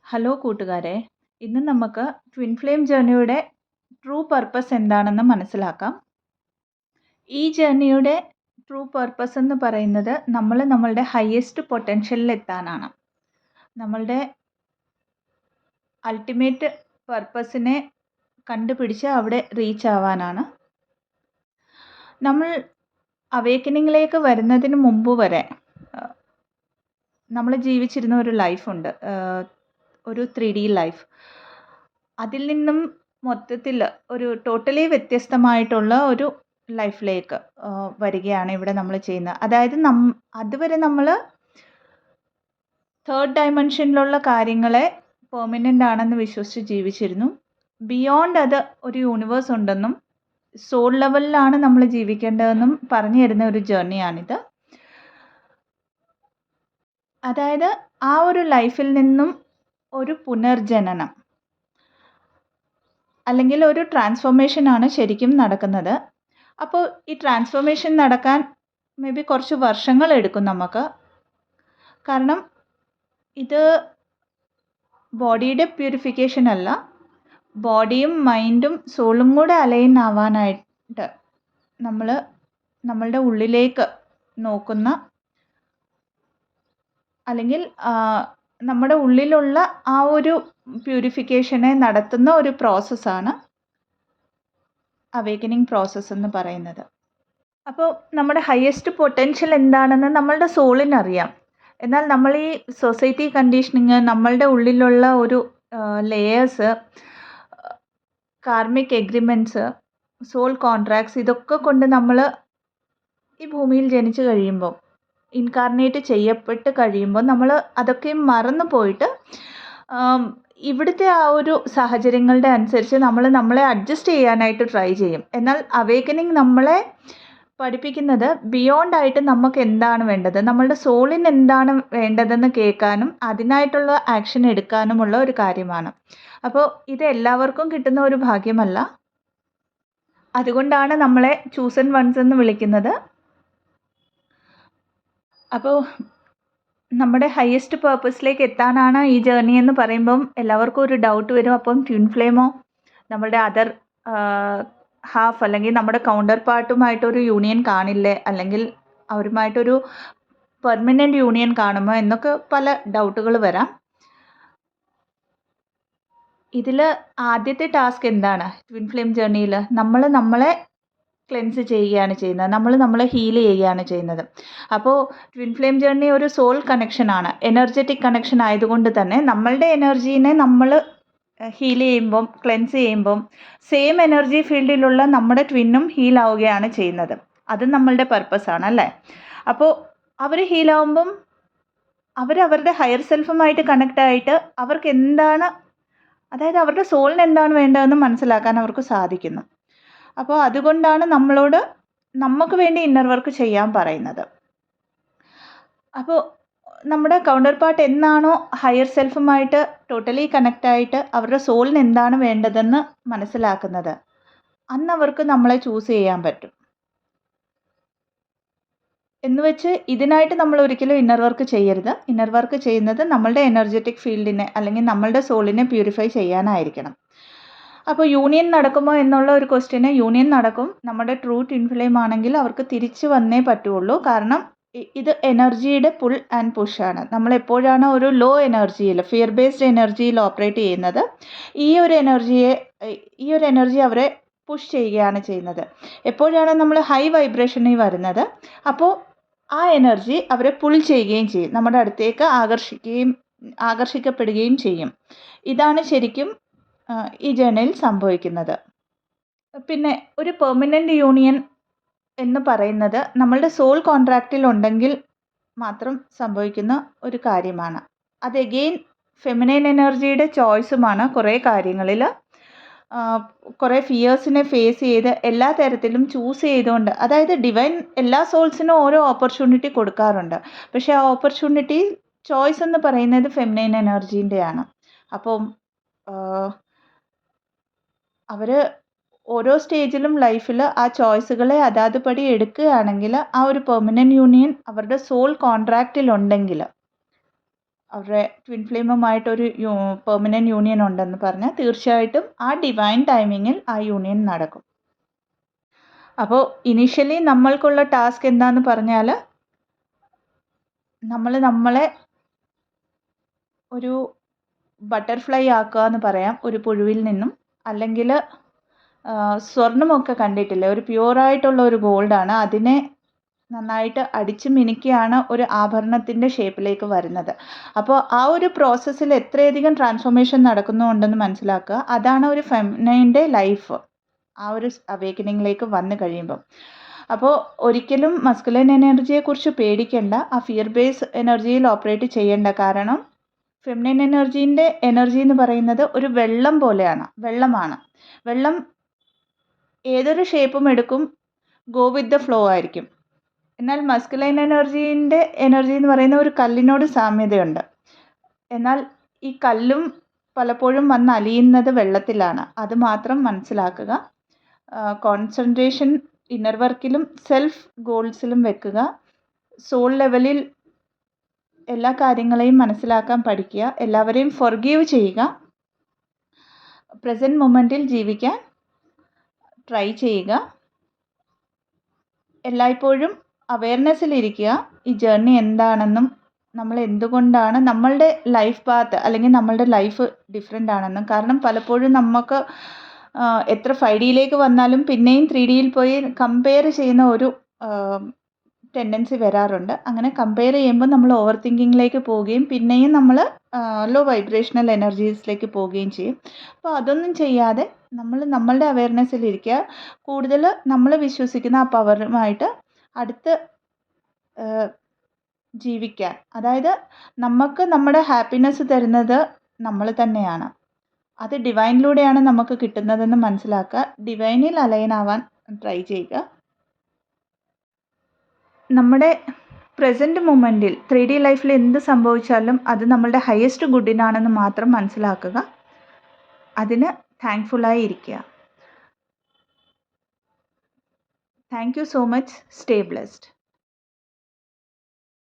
Hello കൂട്ടുകാരെ, ഇന്ന് നമുക്ക് ട്വിൻ ഫ്ലെയിം ജേർണിയുടെ ട്രൂ പർപ്പസ് എന്താണെന്ന് മനസ്സിലാക്കാം. ഈ ജേർണിയുടെ ട്രൂ പർപ്പസ് എന്ന് പറയുന്നത് നമ്മളുടെ ഹയസ്റ്റ് പൊട്ടൻഷ്യലിൽ എത്താനാണ്. നമ്മളുടെ അൾട്ടിമേറ്റ് പർപ്പസിനെ കണ്ടുപിടിച്ച് അവിടെ റീച്ച് ആവാനാണ്. നമ്മൾ അവേക്കനിങ്ങിലേക്ക് വരുന്നതിന് മുമ്പ് വരെ നമ്മൾ ജീവിച്ചിരുന്ന ഒരു ലൈഫുണ്ട്, ഒരു 3D ലൈഫ്. അതിൽ നിന്നും മൊത്തത്തിൽ ഒരു ടോട്ടലി വ്യത്യസ്തമായിട്ടുള്ള ഒരു ലൈഫിലേക്ക് വരികയാണ് ഇവിടെ നമ്മൾ ചെയ്യുന്നത്. അതായത് അതുവരെ നമ്മൾ തേർഡ് ഡയമെൻഷനിലുള്ള കാര്യങ്ങളെ പെർമനൻ്റ് ആണെന്ന് വിശ്വസിച്ച് ജീവിച്ചിരുന്നു. ബിയോണ്ട് അത് ഒരു യൂണിവേഴ്സ് ഉണ്ടെന്നും സോൾ ലെവലിലാണ് നമ്മൾ ജീവിക്കേണ്ടതെന്നും പറഞ്ഞു തരുന്ന ഒരു ജേർണിയാണിത്. അതായത് ആ ഒരു ലൈഫിൽ നിന്നും ഒരു പുനർജനനം അല്ലെങ്കിൽ ഒരു ട്രാൻസ്ഫോർമേഷനാണ് ശരിക്കും നടക്കുന്നത്. അപ്പോൾ ഈ ട്രാൻസ്ഫോർമേഷൻ നടക്കാൻ മേ ബി കുറച്ച് വർഷങ്ങൾ എടുക്കും നമുക്ക്. കാരണം ഇത് ബോഡിയുടെ പ്യൂരിഫിക്കേഷൻ അല്ല, ബോഡിയും മൈൻഡും സോളും കൂടെ അലൈൻ ആവാനായിട്ട് നമ്മളുടെ ഉള്ളിലേക്ക് നോക്കുന്ന, അല്ലെങ്കിൽ നമ്മുടെ ഉള്ളിലുള്ള ആ ഒരു പ്യൂരിഫിക്കേഷനെ നടത്തുന്ന ഒരു പ്രോസസ്സാണ് അവേക്കനിങ് പ്രോസസ്സ് എന്ന് പറയുന്നത്. അപ്പോൾ നമ്മുടെ ഹയസ്റ്റ് പൊട്ടൻഷ്യൽ എന്താണെന്ന് നമ്മളുടെ സോളിനറിയാം. എന്നാൽ നമ്മൾ ഈ സൊസൈറ്റി കണ്ടീഷനിങ്, നമ്മളുടെ ഉള്ളിലുള്ള ഒരു layers, karmic agreements, soul contracts, ഇതൊക്കെ കൊണ്ട് നമ്മൾ ഈ ഭൂമിയിൽ ജനിച്ചു കഴിയുമ്പോൾ, ഇൻകാർണേറ്റ് ചെയ്യപ്പെട്ട് കഴിയുമ്പോൾ നമ്മൾ അതൊക്കെ മറന്നു പോയിട്ട് ഇവിടുത്തെ ആ ഒരു സാഹചര്യങ്ങളുടെ അനുസരിച്ച് നമ്മളെ അഡ്ജസ്റ്റ് ചെയ്യാനായിട്ട് ട്രൈ ചെയ്യും. എന്നാൽ അവേക്കനിങ് നമ്മളെ പഠിപ്പിക്കുന്നത് ബിയോണ്ടായിട്ട് നമുക്ക് എന്താണ് വേണ്ടത്, നമ്മളുടെ സോളിന് എന്താണ് വേണ്ടതെന്ന് കേൾക്കാനും അതിനായിട്ടുള്ള ആക്ഷൻ എടുക്കാനുമുള്ള ഒരു കാര്യമാണ്. അപ്പോൾ ഇത് എല്ലാവർക്കും കിട്ടുന്ന ഒരു ഭാഗ്യമല്ല. അതുകൊണ്ടാണ് നമ്മളെ ചൂസൺ വൺസ് എന്ന് വിളിക്കുന്നത്. അപ്പോൾ നമ്മുടെ ഹയസ്റ്റ് പേർപ്പസിലേക്ക് എത്താനാണ് ഈ ജേർണി എന്ന് പറയുമ്പം എല്ലാവർക്കും ഒരു ഡൗട്ട് വരും. അപ്പം ട്വിൻ ഫ്ലെയിമോ, നമ്മുടെ അതർ ഹാഫ് അല്ലെങ്കിൽ നമ്മുടെ കൗണ്ടർ പാർട്ടുമായിട്ടൊരു യൂണിയൻ കാണില്ലേ, അല്ലെങ്കിൽ അവരുമായിട്ടൊരു പെർമനൻ്റ് യൂണിയൻ കാണുമോ എന്നൊക്കെ പല ഡൗട്ടുകൾ വരാം. ഇതിൽ ആദ്യത്തെ ടാസ്ക് എന്താണ്? ട്വിൻ ഫ്ലെയിം ജേർണിയിൽ നമ്മളെ ക്ലെൻസ് ചെയ്യുകയാണ് ചെയ്യുന്നത്, നമ്മളെ ഹീൽ ചെയ്യുകയാണ് ചെയ്യുന്നത്. അപ്പോൾ ട്വിൻ ഫ്ലെയിം ജേർണി ഒരു സോൾ കണക്ഷനാണ്, എനർജറ്റിക് കണക്ഷൻ ആയതുകൊണ്ട് തന്നെ നമ്മളുടെ എനർജീനെ നമ്മൾ ഹീൽ ചെയ്യുമ്പം, ക്ലെൻസ് ചെയ്യുമ്പം സെയിം എനർജി ഫീൽഡിലുള്ള നമ്മുടെ ട്വിന്നും ഹീലാവുകയാണ് ചെയ്യുന്നത്. അത് നമ്മളുടെ പർപ്പസാണ് അല്ലേ. അപ്പോൾ അവർ ഹീലാവുമ്പം അവരവരുടെ ഹയർ സെൽഫുമായിട്ട് കണക്റ്റ് ആയിട്ട് അവർക്ക് എന്താണ്, അതായത് അവരുടെ സോളിന് എന്താണ് വേണ്ടതെന്ന് മനസ്സിലാക്കാൻ അവർക്ക് സാധിക്കുന്നു. അപ്പോൾ അതുകൊണ്ടാണ് നമ്മളോട് നമുക്ക് വേണ്ടി ഇന്നർ വർക്ക് ചെയ്യാൻ പറയുന്നത്. അപ്പോൾ നമ്മുടെ കൗണ്ടർ പാർട്ട് എന്നാണോ ഹയർ സെൽഫുമായിട്ട് ടോട്ടലി കണക്റ്റായിട്ട് അവരുടെ സോളിന് എന്താണ് വേണ്ടതെന്ന് മനസ്സിലാക്കുന്നത്, അന്ന് അവർക്ക് നമ്മളെ ചൂസ് ചെയ്യാൻ പറ്റും. എന്ന് വെച്ച് ഇതിനായിട്ട് നമ്മൾ ഒരിക്കലും ഇന്നർ വർക്ക് ചെയ്യരുത്. ഇന്നർ വർക്ക് ചെയ്യുന്നത് നമ്മളുടെ എനർജറ്റിക് ഫീൽഡിനെ അല്ലെങ്കിൽ നമ്മളുടെ സോളിനെ പ്യൂരിഫൈ ചെയ്യാനായിരിക്കണം. അപ്പോൾ യൂണിയൻ നടക്കുമോ എന്നുള്ള ഒരു ക്വസ്റ്റ്യന്, യൂണിയൻ നടക്കും. നമ്മുടെ ട്രൂ ട്വിൻ ഫ്ലെയിം ആണെങ്കിൽ അവർക്ക് തിരിച്ചു വന്നേ പറ്റുള്ളൂ. കാരണം ഇത് എനർജിയുടെ പുൾ ആൻഡ് പുഷാണ്. നമ്മൾ എപ്പോഴാണ് ഒരു ലോ എനർജിയിൽ, ഫിയർ ബേസ്ഡ് എനർജിയിൽ ഓപ്പറേറ്റ് ചെയ്യുന്നത്, ഈ ഒരു എനർജി അവരെ പുഷ് ചെയ്യുകയാണ് ചെയ്യുന്നത്. എപ്പോഴാണ് നമ്മൾ ഹൈ വൈബ്രേഷനിൽ വരുന്നത്, അപ്പോൾ ആ എനർജി അവരെ പുൾ ചെയ്യുകയും ചെയ്യും, നമ്മുടെ അടുത്തേക്ക് ആകർഷിക്കപ്പെടുകയും ചെയ്യും. ഇതാണ് ശരിക്കും ഈ ജേർണിയിൽ സംഭവിക്കുന്നത്. പിന്നെ ഒരു പെർമനൻ്റ് യൂണിയൻ എന്ന് പറയുന്നത് നമ്മളുടെ സോൾ കോൺട്രാക്റ്റിൽ ഉണ്ടെങ്കിൽ മാത്രം സംഭവിക്കുന്ന ഒരു കാര്യമാണ്. അത് എഗെയിൻ ഫെമിനൈൻ എനർജിയുടെ ചോയ്സുമാണ്. കുറേ കാര്യങ്ങളിൽ കുറേ ഫിയേഴ്സിനെ ഫേസ് ചെയ്ത് എല്ലാ തരത്തിലും ചൂസ് ചെയ്തുകൊണ്ട്, അതായത് ഡിവൈൻ എല്ലാ സോൾസിനും ഓരോ ഓപ്പർച്യൂണിറ്റി കൊടുക്കാറുണ്ട്. പക്ഷേ ആ ഓപ്പർച്യൂണിറ്റി ചോയ്സ് എന്ന് പറയുന്നത് ഫെമിനൈൻ എനർജീൻ്റെയാണ്. അപ്പം അവർ ഓരോ സ്റ്റേജിലും ലൈഫിൽ ആ ചോയ്സുകളെ അതാതുപടി എടുക്കുകയാണെങ്കിൽ ആ ഒരു പെർമനൻ്റ് യൂണിയൻ അവരുടെ സോൾ കോൺട്രാക്റ്റിലുണ്ടെങ്കിൽ അവരുടെ ട്വിൻ ഫ്ലെയിമുമായിട്ടൊരു പെർമനൻറ്റ് യൂണിയൻ ഉണ്ടെന്ന് പറഞ്ഞാൽ തീർച്ചയായിട്ടും ആ ഡിവൈൻ ടൈമിങ്ങിൽ ആ യൂണിയൻ നടക്കും. അപ്പോൾ ഇനീഷ്യലി നമ്മൾക്കുള്ള ടാസ്ക് എന്താന്ന് പറഞ്ഞാൽ നമ്മളെ ഒരു ബട്ടർഫ്ലൈ ആക്കുക എന്ന് പറയാം ഒരു പുഴുവിൽ നിന്നും. അല്ലെങ്കിൽ സ്വർണ്ണമൊക്കെ കണ്ടിട്ടില്ലേ, ഒരു പ്യുവറായിട്ടുള്ള ഒരു ഗോൾഡാണ്, അതിനെ നന്നായിട്ട് അടിച്ച് മിനുക്കിയാണ് ഒരു ആഭരണത്തിൻ്റെ ഷേപ്പിലേക്ക് വരുന്നത്. അപ്പോൾ ആ ഒരു പ്രോസസ്സിൽ എത്രയധികം ട്രാൻസ്ഫോർമേഷൻ നടക്കുന്നുണ്ടെന്ന് മനസ്സിലാക്കുക. അതാണ് ഒരു ഫെമിനൈൻ്റെ ലൈഫ് ആ ഒരു അവേക്കനിങ്ങിലേക്ക് വന്നു കഴിയുമ്പം. അപ്പോൾ ഒരിക്കലും മസ്കുലൈൻ എനർജിയെക്കുറിച്ച് പേടിക്കേണ്ട, ആ ഫിയർ ബേസ് എനർജിയിൽ ഓപ്പറേറ്റ് ചെയ്യേണ്ട. കാരണം ഫെമിനൈൻ എനർജി എന്ന് പറയുന്നത് ഒരു വെള്ളം പോലെയാണ്, വെള്ളമാണ്. വെള്ളം ഏതൊരു ഷേപ്പും എടുക്കും, ഗോ വിത്ത് ദ ഫ്ലോ ആയിരിക്കും. എന്നാൽ മസ്കുലൈൻ എനർജി എന്ന് പറയുന്ന ഒരു കല്ലിനോട് സാമ്യതയുണ്ട്. എന്നാൽ ഈ കല്ലും പലപ്പോഴും വന്ന് അലിയുന്നത് വെള്ളത്തിലാണ്. അത് മാത്രം മനസ്സിലാക്കുക. കോൺസെൻട്രേഷൻ ഇന്നർ വർക്കിലും സെൽഫ് ഗോൾസിലും വെക്കുക. സോൾ ലെവലിൽ എല്ലാ കാര്യങ്ങളെയും മനസ്സിലാക്കാൻ പഠിക്കുക. എല്ലാവരെയും ഫൊർഗീവ് ചെയ്യുക. പ്രസൻറ്റ് മൊമെൻറ്റിൽ ജീവിക്കാൻ ട്രൈ ചെയ്യുക. എല്ലായ്പ്പോഴും അവെയർനെസ്സിലിരിക്കുക. ഈ ജേർണി എന്താണെന്നും നമ്മൾ എന്തുകൊണ്ടാണ് നമ്മളുടെ ലൈഫ് പാത്ത് അല്ലെങ്കിൽ നമ്മളുടെ ലൈഫ് ഡിഫറെൻ്റ് ആണെന്നും. കാരണം പലപ്പോഴും നമുക്ക് എത്ര 5Dയിലേക്ക് വന്നാലും പിന്നെയും 3Dയിൽ പോയി കമ്പയർ ചെയ്യുന്ന ഒരു ടെൻഡൻസി വരാറുണ്ട്. അങ്ങനെ കമ്പയർ ചെയ്യുമ്പോൾ നമ്മൾ ഓവർ തിങ്കിങ്ങിലേക്ക് പോവുകയും പിന്നെയും നമ്മൾ ലോ വൈബ്രേഷണൽ എനർജീസിലേക്ക് പോവുകയും ചെയ്യും. അപ്പോൾ അതൊന്നും ചെയ്യാതെ നമ്മളുടെ അവെയർനെസ്സിലിരിക്കുക. കൂടുതൽ നമ്മൾ വിശ്വസിക്കുന്ന ആ പവറുമായിട്ട് അടുത്ത് ജീവിക്കാൻ. അതായത് നമുക്ക് നമ്മുടെ ഹാപ്പിനെസ് തരുന്നത് നമ്മൾ തന്നെയാണ്. അത് ഡിവൈനിലൂടെയാണ് നമുക്ക് കിട്ടുന്നതെന്ന് മനസ്സിലാക്കുക. ഡിവൈനിൽ അലൈൻ ആവാൻ ട്രൈ ചെയ്യുക. നമ്മുടെ പ്രസൻറ്റ് മൊമെൻറ്റിൽ 3D ലൈഫിൽ എന്ത് സംഭവിച്ചാലും അത് നമ്മളുടെ ഹയസ്റ്റ് ഗുഡിനാണെന്ന് മാത്രം മനസ്സിലാക്കുക. അതിന് താങ്ക്ഫുള്ളായി ഇരിക്കുക. Thank you so much. Stay blessed.